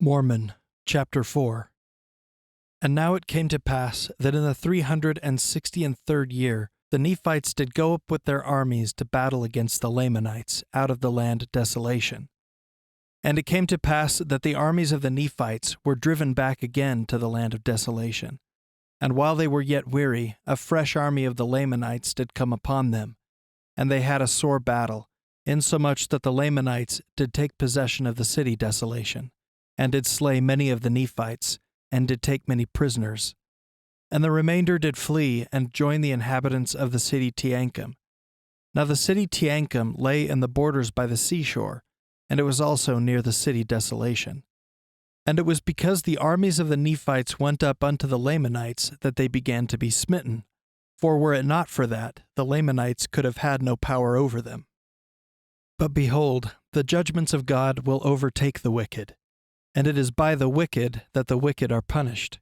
Mormon, chapter 4. And now it came to pass that in the 363 year the Nephites did go up with their armies to battle against the Lamanites out of the land Desolation. And it came to pass that the armies of the Nephites were driven back again to the land of Desolation. And while they were yet weary, a fresh army of the Lamanites did come upon them, and they had a sore battle, insomuch that the Lamanites did take possession of the city Desolation, and did slay many of the Nephites, and did take many prisoners. And the remainder did flee, and join the inhabitants of the city Teancum. Now the city Teancum lay in the borders by the seashore, and it was also near the city Desolation. And it was because the armies of the Nephites went up unto the Lamanites that they began to be smitten, for were it not for that, the Lamanites could have had no power over them. But behold, the judgments of God will overtake the wicked, and it is by the wicked that the wicked are punished.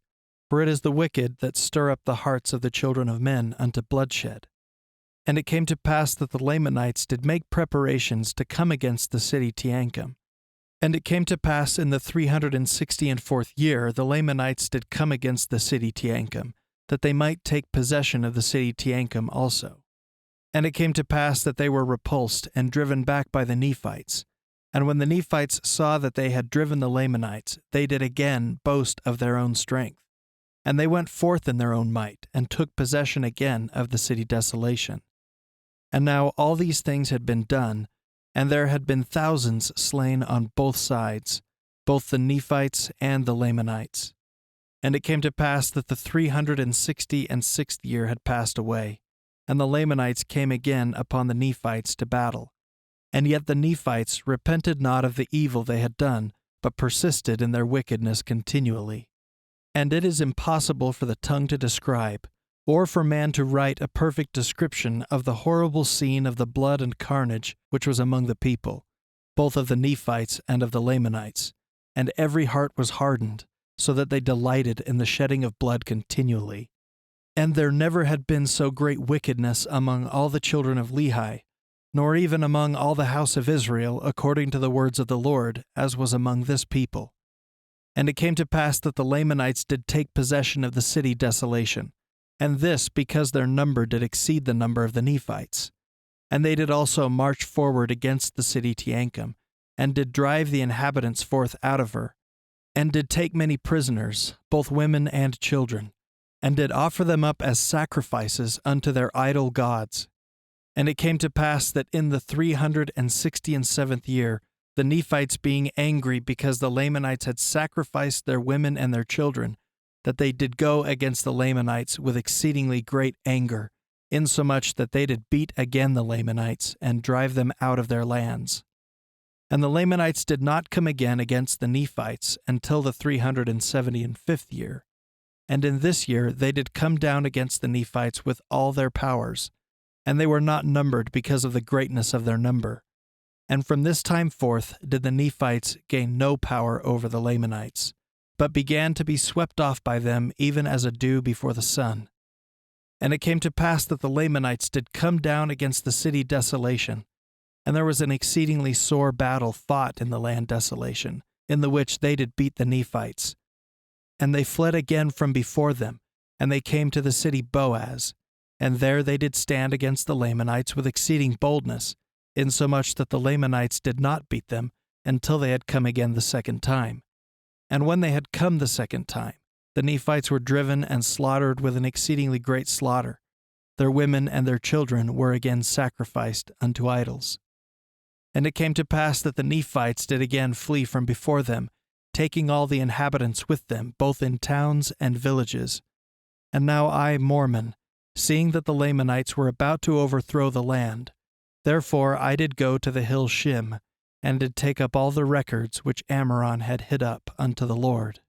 For it is the wicked that stir up the hearts of the children of men unto bloodshed. And it came to pass that the Lamanites did make preparations to come against the city Teancum. And it came to pass in the 364th year the Lamanites did come against the city Teancum, that they might take possession of the city Teancum also. And it came to pass that they were repulsed and driven back by the Nephites. And when the Nephites saw that they had driven the Lamanites, they did again boast of their own strength. And they went forth in their own might, and took possession again of the city Desolation. And now all these things had been done, and there had been thousands slain on both sides, both the Nephites and the Lamanites. And it came to pass that the 366th year had passed away, and the Lamanites came again upon the Nephites to battle. And yet the Nephites repented not of the evil they had done, but persisted in their wickedness continually. And it is impossible for the tongue to describe, or for man to write a perfect description of the horrible scene of the blood and carnage which was among the people, both of the Nephites and of the Lamanites, and every heart was hardened, so that they delighted in the shedding of blood continually. And there never had been so great wickedness among all the children of Lehi, nor even among all the house of Israel, according to the words of the Lord, as was among this people. And it came to pass that the Lamanites did take possession of the city Desolation, and this because their number did exceed the number of the Nephites. And they did also march forward against the city Teancum, and did drive the inhabitants forth out of her, and did take many prisoners, both women and children, and did offer them up as sacrifices unto their idol gods. And it came to pass that in the 367th year, the Nephites being angry because the Lamanites had sacrificed their women and their children, that they did go against the Lamanites with exceedingly great anger, insomuch that they did beat again the Lamanites, and drive them out of their lands. And the Lamanites did not come again against the Nephites until the 375th year. And in this year they did come down against the Nephites with all their powers, and they were not numbered because of the greatness of their number. And from this time forth did the Nephites gain no power over the Lamanites, but began to be swept off by them even as a dew before the sun. And it came to pass that the Lamanites did come down against the city Desolation, and there was an exceedingly sore battle fought in the land Desolation, in the which they did beat the Nephites. And they fled again from before them, and they came to the city Boaz, and there they did stand against the Lamanites with exceeding boldness, insomuch that the Lamanites did not beat them until they had come again the second time. And when they had come the second time, the Nephites were driven and slaughtered with an exceedingly great slaughter. Their women and their children were again sacrificed unto idols. And it came to pass that the Nephites did again flee from before them, taking all the inhabitants with them, both in towns and villages. And now I, Mormon, seeing that the Lamanites were about to overthrow the land, therefore I did go to the hill Shim, and did take up all the records which Ammoron had hid up unto the Lord.